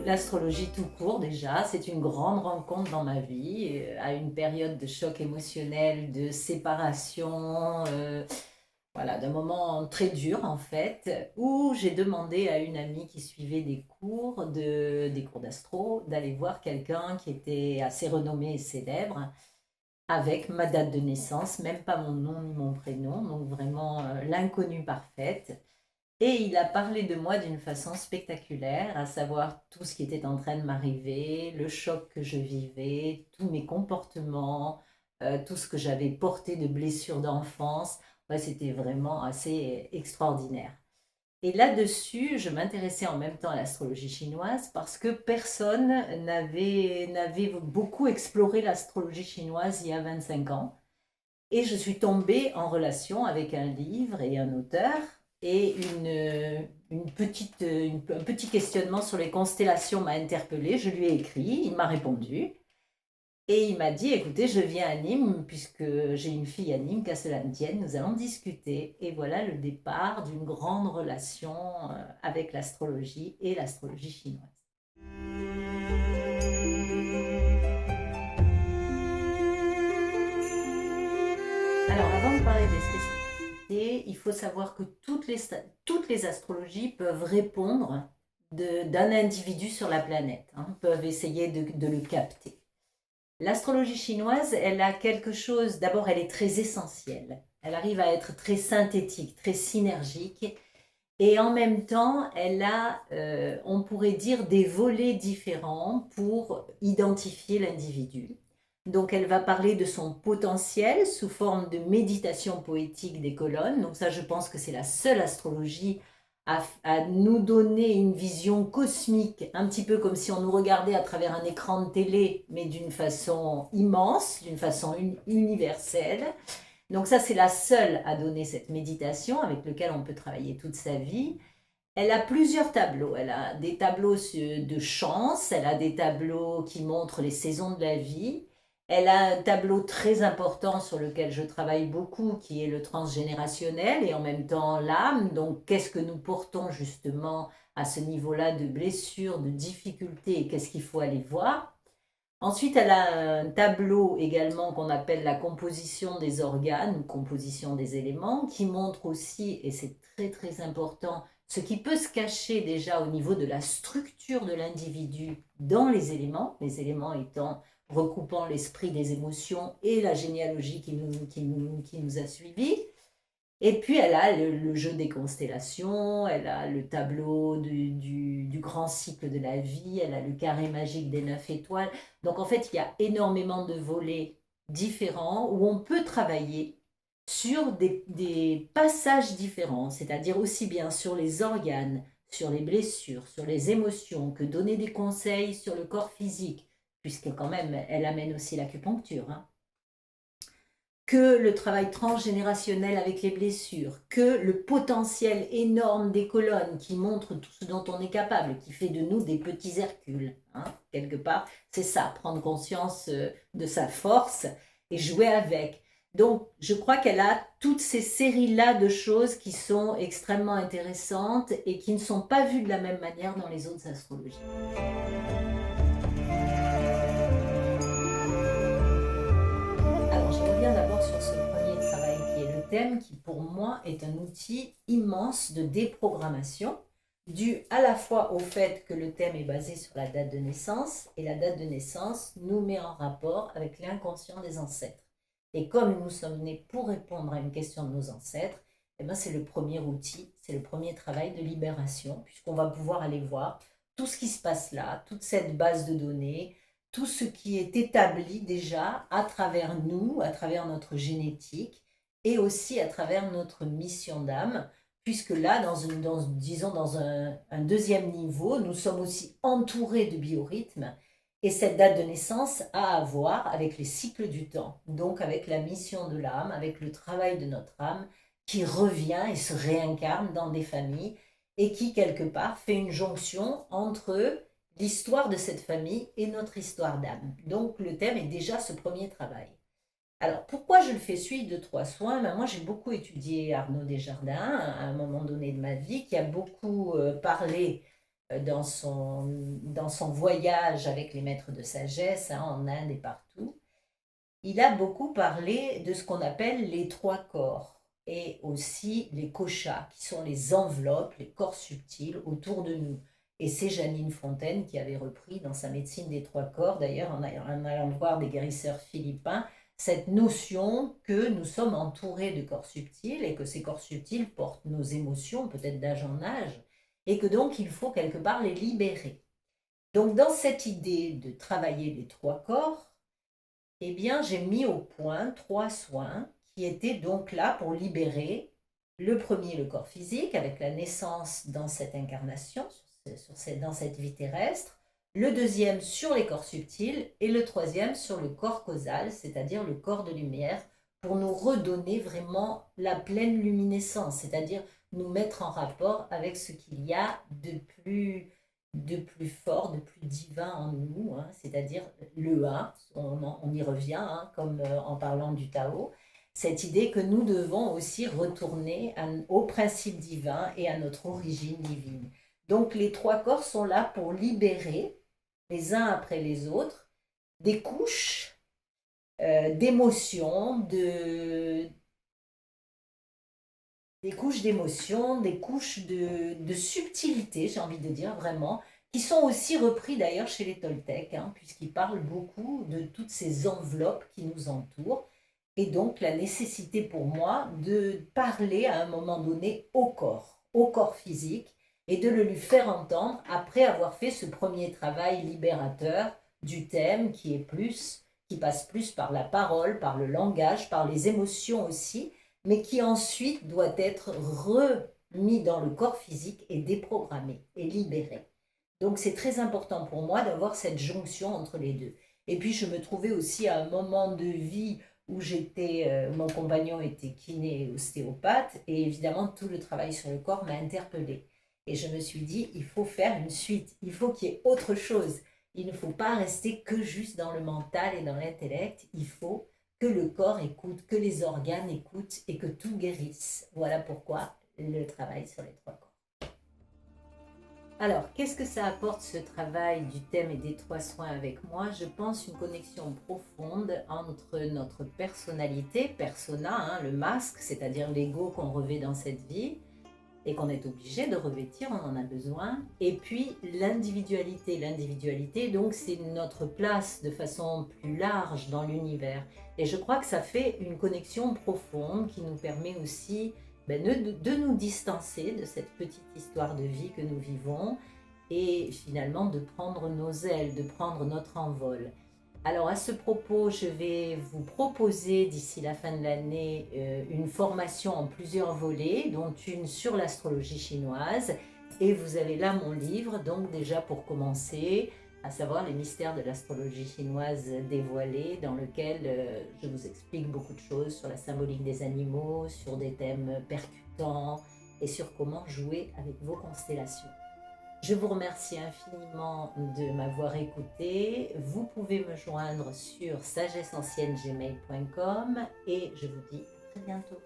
l'astrologie tout court déjà, c'est une grande rencontre dans ma vie, à une période de choc émotionnel, de séparation, voilà, d'un moment très dur en fait, où j'ai demandé à une amie qui suivait des cours d'astro, d'aller voir quelqu'un qui était assez renommé et célèbre, avec ma date de naissance, même pas mon nom ni mon prénom, donc vraiment l'inconnue parfaite. Et il a parlé de moi d'une façon spectaculaire, à savoir tout ce qui était en train de m'arriver, le choc que je vivais, tous mes comportements, tout ce que j'avais porté de blessures d'enfance. Ouais, c'était vraiment assez extraordinaire. Et là-dessus, je m'intéressais en même temps à l'astrologie chinoise parce que personne n'avait beaucoup exploré l'astrologie chinoise il y a 25 ans. Et je suis tombée en relation avec un livre et un auteur et un petit questionnement sur les constellations m'a interpellée. Je lui ai écrit, il m'a répondu et il m'a dit, écoutez, je viens à Nîmes puisque j'ai une fille à Nîmes, qu'à cela ne tienne, nous allons discuter. Et voilà le départ d'une grande relation avec l'astrologie et l'astrologie chinoise. Alors, avant de parler des spécificités, il faut savoir que toutes les astrologies peuvent répondre d'un individu sur la planète, hein, peuvent essayer de le capter. L'astrologie chinoise, elle a quelque chose, d'abord elle est très essentielle, elle arrive à être très synthétique, très synergique, et en même temps, elle a, on pourrait dire, des volets différents pour identifier l'individu. Donc, elle va parler de son potentiel sous forme de méditation poétique des colonnes. Donc, ça, je pense que c'est la seule astrologie à nous donner une vision cosmique, un petit peu comme si on nous regardait à travers un écran de télé, mais d'une façon immense, d'une façon universelle. Donc ça, c'est la seule à donner cette méditation avec laquelle on peut travailler toute sa vie. Elle a plusieurs tableaux. Elle a des tableaux de chance, elle a des tableaux qui montrent les saisons de la vie. Elle a un tableau très important sur lequel je travaille beaucoup, qui est le transgénérationnel et en même temps l'âme. Donc, qu'est-ce que nous portons justement à ce niveau-là de blessures, de difficultés et qu'est-ce qu'il faut aller voir? Ensuite, elle a un tableau également qu'on appelle la composition des organes ou composition des éléments, qui montre aussi, et c'est très très important, ce qui peut se cacher déjà au niveau de la structure de l'individu dans les éléments étant recoupant l'esprit des émotions et la généalogie qui nous a suivis. Et puis elle a le jeu des constellations, elle a le tableau du grand cycle de la vie, elle a le carré magique des 9 étoiles. Donc en fait, il y a énormément de volets différents où on peut travailler sur des passages différents, c'est-à-dire aussi bien sur les organes, sur les blessures, sur les émotions, que donner des conseils sur le corps physique, puisque quand même, elle amène aussi l'acupuncture, hein, que le travail transgénérationnel avec les blessures, que le potentiel énorme des colonnes qui montre tout ce dont on est capable, qui fait de nous des petits Hercules, hein, quelque part. C'est ça, prendre conscience de sa force et jouer avec. Donc, je crois qu'elle a toutes ces séries-là de choses qui sont extrêmement intéressantes et qui ne sont pas vues de la même manière dans les autres astrologies. Alors, je reviens d'abord sur ce premier travail qui est le thème, qui pour moi est un outil immense de déprogrammation, dû à la fois au fait que le thème est basé sur la date de naissance, et la date de naissance nous met en rapport avec l'inconscient des ancêtres. Et comme nous sommes nés pour répondre à une question de nos ancêtres, eh ben c'est le premier outil, c'est le premier travail de libération, puisqu'on va pouvoir aller voir tout ce qui se passe là, toute cette base de données, tout ce qui est établi déjà à travers nous, à travers notre génétique et aussi à travers notre mission d'âme, puisque là, disons dans un deuxième niveau, nous sommes aussi entourés de biorhythmes et cette date de naissance a à voir avec les cycles du temps, donc avec la mission de l'âme, avec le travail de notre âme qui revient et se réincarne dans des familles et qui, quelque part, fait une jonction entre l'histoire de cette famille et notre histoire d'âme. Donc le thème est déjà ce premier travail. Alors pourquoi je le fais suivre de 3 soins? Moi j'ai beaucoup étudié Arnaud Desjardins à un moment donné de ma vie, qui a beaucoup parlé dans son voyage avec les maîtres de sagesse, hein, en Inde et partout, il a beaucoup parlé de ce qu'on appelle les trois corps et aussi les koshas, qui sont les enveloppes, les corps subtils autour de nous. Et c'est Janine Fontaine qui avait repris dans sa médecine des trois corps, d'ailleurs en allant voir des guérisseurs philippins, cette notion que nous sommes entourés de corps subtils et que ces corps subtils portent nos émotions, peut-être d'âge en âge, et que donc il faut quelque part les libérer. Donc dans cette idée de travailler les trois corps, eh bien, j'ai mis au point 3 soins qui étaient donc là pour libérer le premier, le corps physique, avec la naissance dans cette incarnation, dans cette vie terrestre, le deuxième sur les corps subtils et le troisième sur le corps causal, c'est-à-dire le corps de lumière, pour nous redonner vraiment la pleine luminescence, c'est-à-dire nous mettre en rapport avec ce qu'il y a de plus fort, de plus divin en nous, hein, c'est-à-dire le un, on y revient, hein, comme en parlant du Tao, cette idée que nous devons aussi retourner au principe divin et à notre origine divine. Donc les trois corps sont là pour libérer, les uns après les autres, des couches d'émotions, des couches d'émotions, des couches de subtilité, j'ai envie de dire vraiment, qui sont aussi repris d'ailleurs chez les Toltecs, hein, puisqu'ils parlent beaucoup de toutes ces enveloppes qui nous entourent, et donc la nécessité pour moi de parler à un moment donné au corps physique, et de le lui faire entendre après avoir fait ce premier travail libérateur du thème qui passe plus par la parole, par le langage, par les émotions aussi, mais qui ensuite doit être remis dans le corps physique et déprogrammé et libéré. Donc c'est très important pour moi d'avoir cette jonction entre les deux. Et puis je me trouvais aussi à un moment de vie où mon compagnon était kiné et ostéopathe, et évidemment tout le travail sur le corps m'a interpellée. Et je me suis dit, il faut faire une suite, il faut qu'il y ait autre chose. Il ne faut pas rester que juste dans le mental et dans l'intellect, il faut que le corps écoute, que les organes écoutent et que tout guérisse. Voilà pourquoi le travail sur les trois corps. Alors, qu'est-ce que ça apporte ce travail du thème et des trois soins avec moi? Je pense une connexion profonde entre notre personnalité, persona, hein, le masque, c'est-à-dire l'ego qu'on revêt dans cette vie et qu'on est obligé de revêtir, on en a besoin, et puis l'individualité. L'individualité, donc, c'est notre place de façon plus large dans l'univers. Et je crois que ça fait une connexion profonde qui nous permet aussi de nous distancer de cette petite histoire de vie que nous vivons et finalement de prendre nos ailes, de prendre notre envol. Alors à ce propos, je vais vous proposer d'ici la fin de l'année une formation en plusieurs volets, dont une sur l'astrologie chinoise. Et vous avez là mon livre, donc déjà pour commencer, à savoir les mystères de l'astrologie chinoise dévoilés, dans lequel je vous explique beaucoup de choses sur la symbolique des animaux, sur des thèmes percutants et sur comment jouer avec vos constellations. Je vous remercie infiniment de m'avoir écouté. Vous pouvez me joindre sur sagesseancienne@gmail.com et je vous dis à très bientôt.